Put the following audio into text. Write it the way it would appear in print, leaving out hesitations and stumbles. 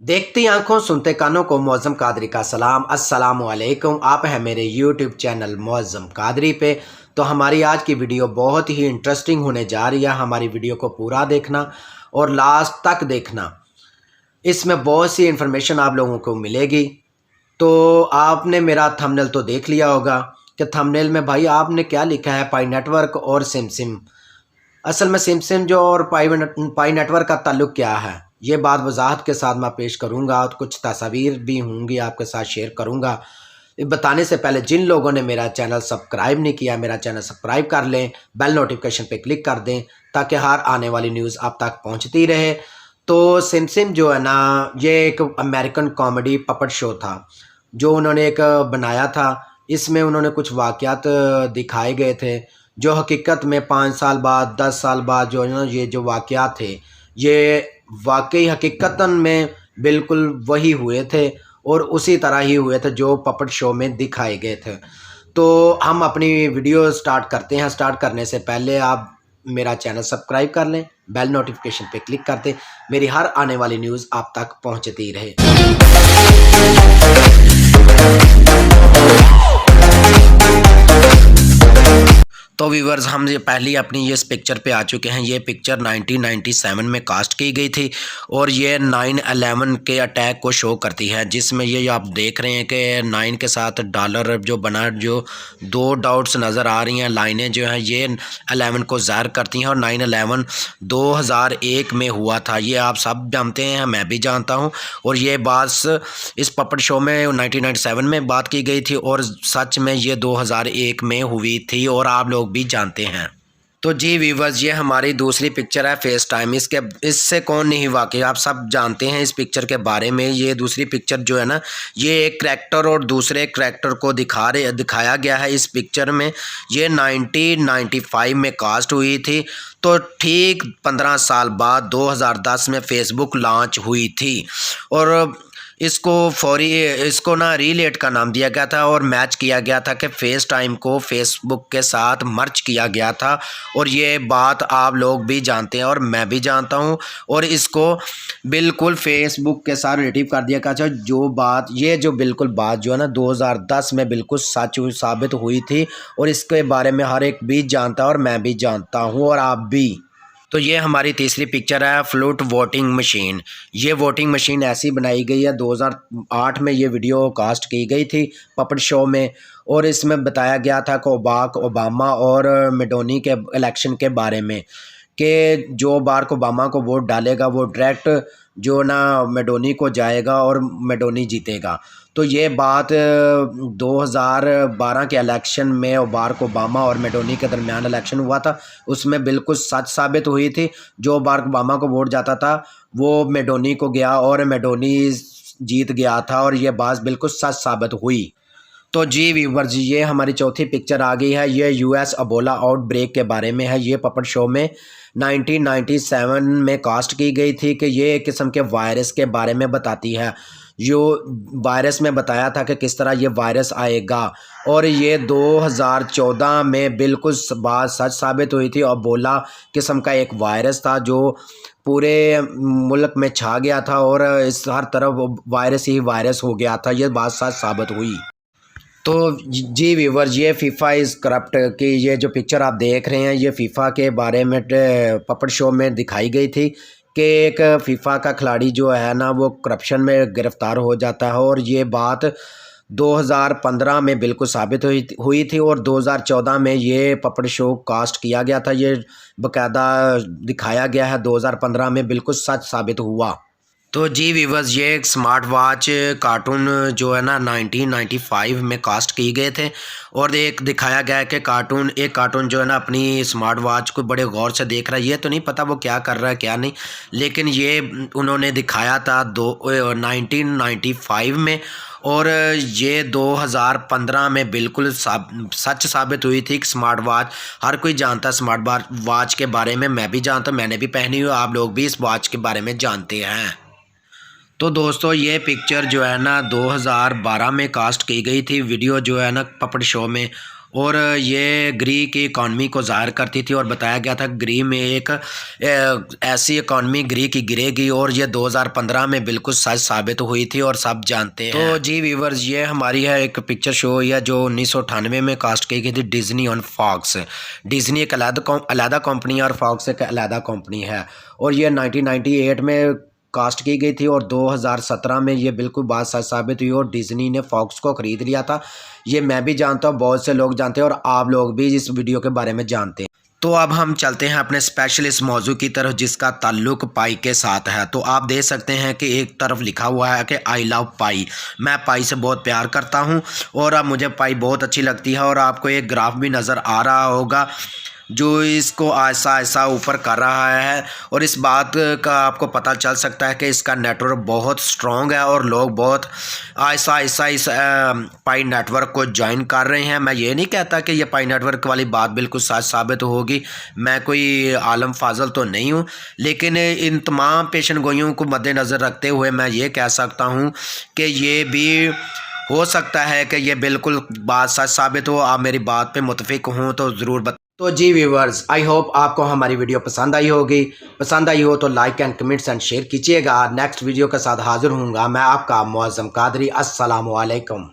देखती आंखों सुनते कानों को मौज़म कादरी का सलाम अस्सलाम वालेकुम। आप हैं मेरे यूट्यूब चैनल मौज़म कादरी पे। तो हमारी आज की वीडियो बहुत ही इंटरेस्टिंग होने जा रही है। हमारी वीडियो को पूरा देखना और लास्ट तक देखना। इसमें बहुत सी इन्फॉर्मेशन आप लोगों को मिलेगी। तो आपने मेरा थंबनेल तो देख लिया होगा कि थंबनेल में भाई आपने क्या लिखा है, पाई नेटवर्क और सिम। असल में सिम जो और पाई नेटवर्क का ताल्लुक क्या है, ये बात वजाहत के साथ मैं पेश करूंगा और कुछ तस्वीर भी होंगी आपके साथ शेयर करूंगा। ये बताने से पहले जिन लोगों ने मेरा चैनल सब्सक्राइब नहीं किया, मेरा चैनल सब्सक्राइब कर लें, बेल नोटिफिकेशन पे क्लिक कर दें ताकि हर आने वाली न्यूज़ आप तक पहुंचती रहे। तो सिम जो है ना, ये एक अमेरिकन कॉमेडी पपट शो था जो उन्होंने एक बनाया था। इसमें उन्होंने कुछ वाक़यात दिखाए गए थे जो हकीकत में 5 साल बाद 10 साल बाद जो है ना, ये जो वाक़यात थे ये वाकई हकीकतन में बिल्कुल वही हुए थे और उसी तरह ही हुए थे जो पपट शो में दिखाए गए थे। तो हम अपनी वीडियो स्टार्ट करते हैं। स्टार्ट करने से पहले आप मेरा चैनल सब्सक्राइब कर लें, बेल नोटिफिकेशन पे क्लिक कर दें, मेरी हर आने वाली न्यूज़ आप तक पहुंचती रहे। तो व्यूवर्स, हम ये पहले अपनी इस पिक्चर पे आ चुके हैं। ये पिक्चर 1997 में कास्ट की गई थी और ये 9/11 के अटैक को शो करती है, जिसमें ये आप देख रहे हैं कि 9 के साथ डॉलर जो बना, जो दो डॉट्स नज़र आ रही हैं, लाइनें जो हैं ये 11 को ज़ाहिर करती हैं। और 9/11 2001 में हुआ था, ये आप सब जानते हैं, मैं भी जानता हूँ। और ये बात इस पपट शो में 1997 में बात की गई थी और सच में ये 2001 में हुई थी और आप लोग भी जानते हैं। तो जी व्यूवर्स, ये हमारी दूसरी पिक्चर है फेस टाइम। इससे कौन नहीं वाकिफ, आप सब जानते हैं इस पिक्चर के बारे में। ये दूसरी पिक्चर जो है ना, ये एक करैक्टर और दूसरे करैक्टर को दिखाया गया है इस पिक्चर में। ये 1995 में कास्ट हुई थी। तो ठीक 15 साल बाद 2010 में फेसबुक लॉन्च हुई थी और इसको ना रीलेट का नाम दिया गया था और मैच किया गया था कि फेस टाइम को फेसबुक के साथ मर्ज किया गया था। और ये बात आप लोग भी जानते हैं और मैं भी जानता हूँ। और इसको बिल्कुल फेसबुक के साथ रिलेटिव कर दिया गया था। जो बिल्कुल बात जो है ना 2010 में बिल्कुल सच साबित हुई थी और इसके बारे में हर एक भी जानता है और मैं भी जानता हूँ और आप भी। तो ये हमारी तीसरी पिक्चर है फ्लूट वोटिंग मशीन। ये वोटिंग मशीन ऐसी बनाई गई है, 2008 में ये वीडियो कास्ट की गई थी पपट शो में। और इसमें बताया गया था कि बाराक ओबामा और मेडोनी के इलेक्शन के बारे में, कि जो बाराक ओबामा को वोट डालेगा वो डायरेक्ट जो ना मेडोनी को जाएगा और मेडोनी जीतेगा। तो ये बात 2012 के इलेक्शन में बाराक ओबामा और मेडोनी के दरमियान इलेक्शन हुआ था, उसमें बिल्कुल सच साबित हुई थी। जो बाराक ओबामा को वोट जाता था वो मेडोनी को गया और मेडोनी जीत गया था और ये बात बिल्कुल सच साबित हुई। तो जी व्यूवर जी, ये हमारी चौथी पिक्चर आ गई है। ये यूएस अबोला आउटब्रेक के बारे में है। ये पपट शो में 1997 में कास्ट की गई थी कि ये एक किस्म के वायरस के बारे में बताती है। जो वायरस में बताया था कि किस तरह ये वायरस आएगा और ये 2014 में बिल्कुल बात सच साबित हुई थी। अबोला किस्म का एक वायरस था जो पूरे मुल्क में छा गया था और इस हर तरफ वायरस ही वायरस हो गया था। ये बात सच साबित हुई। तो जी व्यूवर्स, ये फीफा इज़ करप्ट की ये जो पिक्चर आप देख रहे हैं, ये फीफा के बारे में पपट शो में दिखाई गई थी कि एक फीफा का खिलाड़ी जो है ना वो करप्शन में गिरफ्तार हो जाता है। और ये बात 2015 में बिल्कुल साबित हुई थी और 2014 में ये पपट शो कास्ट किया गया था। ये बाकायदा दिखाया गया है, 2015 में बिल्कुल सच साबित हुआ। तो जी व्यूवर्स, ये एक स्मार्ट वॉच कार्टून जो है ना 1995 में कास्ट की गए थे और एक दिखाया गया है कि एक कार्टून जो है ना अपनी स्मार्ट वॉच को बड़े गौर से देख रहा है। ये तो नहीं पता वो क्या कर रहा है क्या नहीं, लेकिन ये उन्होंने दिखाया था 1995 में और ये 2015 में बिल्कुल सच साबित हुई थी। स्मार्ट वॉच हर कोई जानता है, स्मार्ट वॉच के बारे में मैं भी जानता हूँ, मैंने भी पहनी हुई, आप लोग भी इस वॉच के बारे में जानते हैं। तो दोस्तों, ये पिक्चर जो है ना 2012 में कास्ट की गई थी वीडियो जो है ना पपट शो में। और ये ग्री की इकॉनमी को ज़ाहिर करती थी और बताया गया था ग्री में एक ऐसी इकॉनमी ग्री की गिरेगी और ये 2015 में बिल्कुल सच साबित हुई थी और सब जानते हैं। तो जी व्यूअर्स, ये हमारी है एक पिक्चर शो हुई है जो 1998 में कास्ट की गई थी डिज्नी ऑन फॉक्स। डिज्नी एक अलहदा कंपनी है और फॉक्स एक अलहदा कंपनी है और ये 1998 में कास्ट की गई थी और 2017 में ये बिल्कुल बात सच साबित हुई और डिज्नी ने फॉक्स को ख़रीद लिया था। ये मैं भी जानता हूँ, बहुत से लोग जानते हैं और आप लोग भी इस वीडियो के बारे में जानते हैं। तो अब हम चलते हैं अपने स्पेशल इस मौजू की तरफ जिसका ताल्लुक पाई के साथ है। तो आप देख सकते हैं कि एक तरफ लिखा हुआ है कि आई लव पाई। मैं पाई से बहुत प्यार करता हूँ और अब मुझे पाई बहुत अच्छी लगती है और आपको एक ग्राफ भी नज़र आ रहा होगा जो इसको ऐसा ऐसा ऊपर कर रहा है और इस बात का आपको पता चल सकता है कि इसका नेटवर्क बहुत स्ट्रॉन्ग है और लोग बहुत ऐसा ऐसा इस पाई नेटवर्क को ज्वाइन कर रहे हैं। मैं ये नहीं कहता कि ये पाई नेटवर्क वाली बात बिल्कुल सच साबित होगी, मैं कोई आलम फाजल तो नहीं हूँ, लेकिन इन तमाम पेशन गोइयों को मद्देनज़र रखते हुए मैं ये कह सकता हूँ कि ये भी हो सकता है कि ये बिल्कुल बात सच साबित हो। आप मेरी बात पे मुत्तफिक हों तो ज़रूर बता। तो जी व्यूवर्स, आई होप आपको हमारी वीडियो पसंद आई होगी। पसंद आई हो तो like and comments and share कीजिएगा। नेक्स्ट वीडियो के साथ हाजिर होऊंगा मैं आपका मुअज़्ज़म कादरी। अस्सलामु अलैकुम।